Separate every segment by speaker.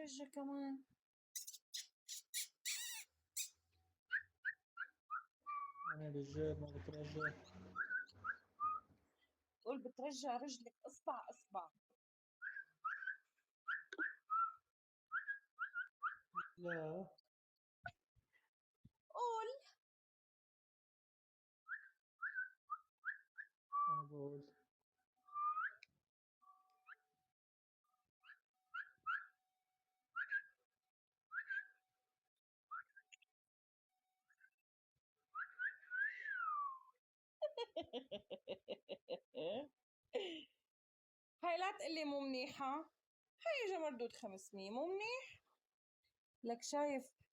Speaker 1: بترجى كمان.
Speaker 2: أنا رجال ما بترجى.
Speaker 1: قول بترجى رجلك إصبع إصبع.
Speaker 2: لا
Speaker 1: قول.
Speaker 2: أنا بقول
Speaker 1: هاي لا تقلي مو منيحة. هاي إجا مردود 500 مو منيح. لك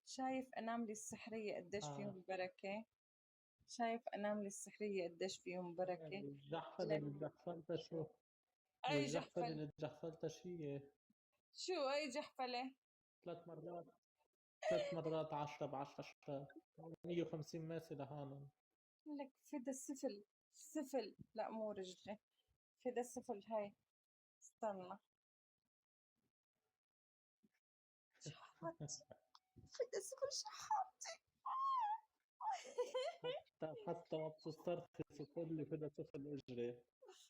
Speaker 1: شايف أناملي السحرية قديش فيهم بركة. شايف أناملي السحرية قديش فيهم بركة.
Speaker 2: الجحفل
Speaker 1: لك
Speaker 2: اللي جحفلتها شو؟
Speaker 1: أي
Speaker 2: الجحفل
Speaker 1: جحفل.
Speaker 2: اللي جحفلتها شي؟
Speaker 1: شو أي جحفلة؟
Speaker 2: 3 مرات. 3 مرات 10 ب10 150 ماسة لهانن.
Speaker 1: لك فدا السفل. سفل لا مو رجلي. فدا السفل هاي. استنى. شحط. فدا السفل شحط.
Speaker 2: حتى ما بتسترخص وتقول لي فدا طفل اجري.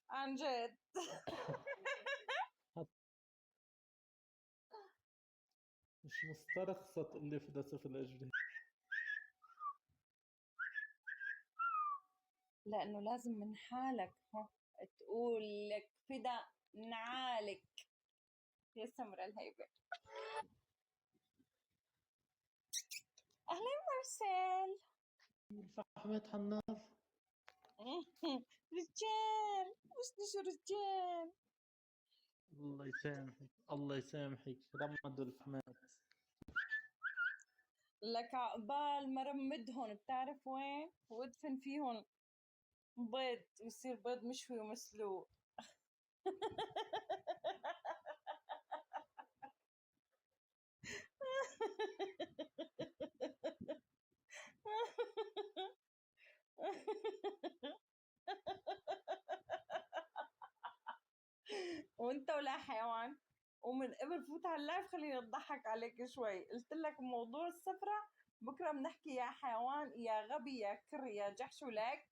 Speaker 1: عن جد.
Speaker 2: مش مسترخصة تقول لي فدا طفل اجري.
Speaker 1: لأنه لازم من حالك تقول لك فدا نعالك. يا سمرة الهيبة. أهلا مارسيل.
Speaker 2: فحمة حناف.
Speaker 1: رجال وش شو رجال.
Speaker 2: الله يسامحك الله يسامحك رمضوا الفحمات.
Speaker 1: لك عقبال ما رمدهم بتعرف وين وادفن فيهم بيض ويصير بيض مشوي ومسلوق. وانت ولا حيوان. ومن قبل فوت على اللايف خليني اضحك عليك شوي. قلت لك موضوع السفرة بكره بنحكي يا حيوان يا غبي يا كر يا جحش ولك.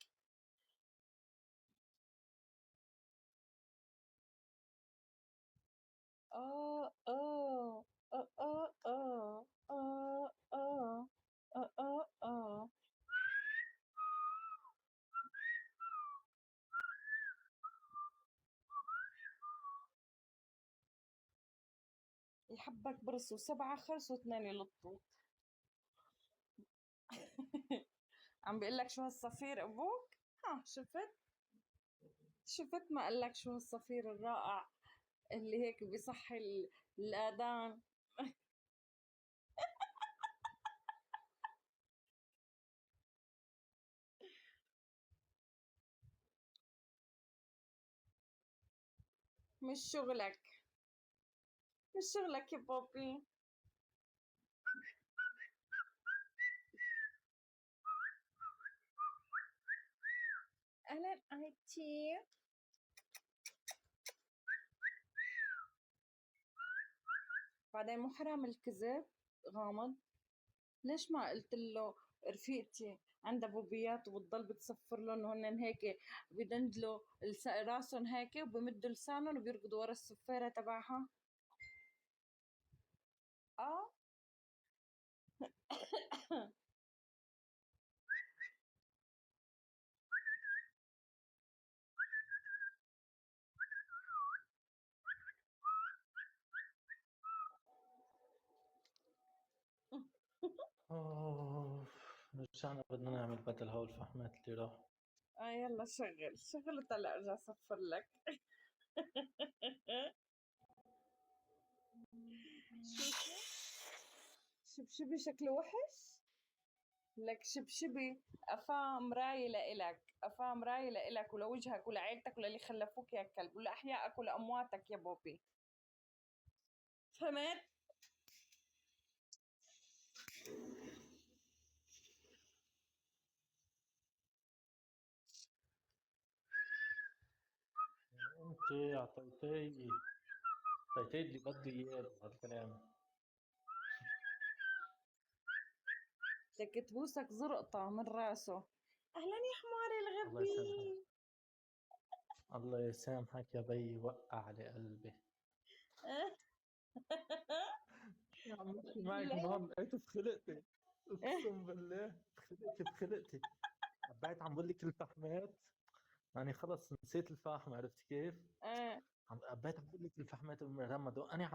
Speaker 1: اه اه اه اه اه اه اه اه اه اه. يحبك برصوا 7 خرس و2 يلطوا. عم بيقول لك شو هالصفير ابوك. ها شفت ما قال لك شو هالصفير الرائع اللي هيك بصحي الآذان. مش شغلك. مش شغلك يا بابي. أهلا أنتي. بعدين مو حرام الكذب. غامض. ليش ما قلت له رفيقتي عندها بوبيات وبتضل بتصفر لهم وهن هيك بيدندلوا راسهم هيك وبمدوا لسانهم وبيرقدوا ورا الصفيرة تبعها. اه.
Speaker 2: رجعنا بدنا نعمل بدل هول الفحمات اللي راح.
Speaker 1: يلا شغل وطلع ارجع صفر لك. شو شبشبي شكله وحش. لك شبشبي قفاه مراية لإلك. قفاه مراية لإلك ولوجهك ولعيلتك وللي خلفوك يا كلب ولأحيائك ولأمواتك يا بوبي. فهمت؟
Speaker 2: انت اعطيتي اللي بدي اياه بهالكلام.
Speaker 1: لك تبوسك زرقطة من راسه. أهلا يا حماري
Speaker 2: الله يسامحك،
Speaker 1: الغبي.
Speaker 2: الله يسامحك يا بي، وقع لي قلبي. يا عم مشي معك
Speaker 1: لا.
Speaker 2: النهار لقيته بخلقتي، اقسم بالله بخلقتي. بقيت عم بقول لك الفحمات، يعني خلص نسيت الفحم، عرفت كيف؟
Speaker 1: آه.
Speaker 2: بقيت عم بقول لك الفحمات رمضوا، انا عم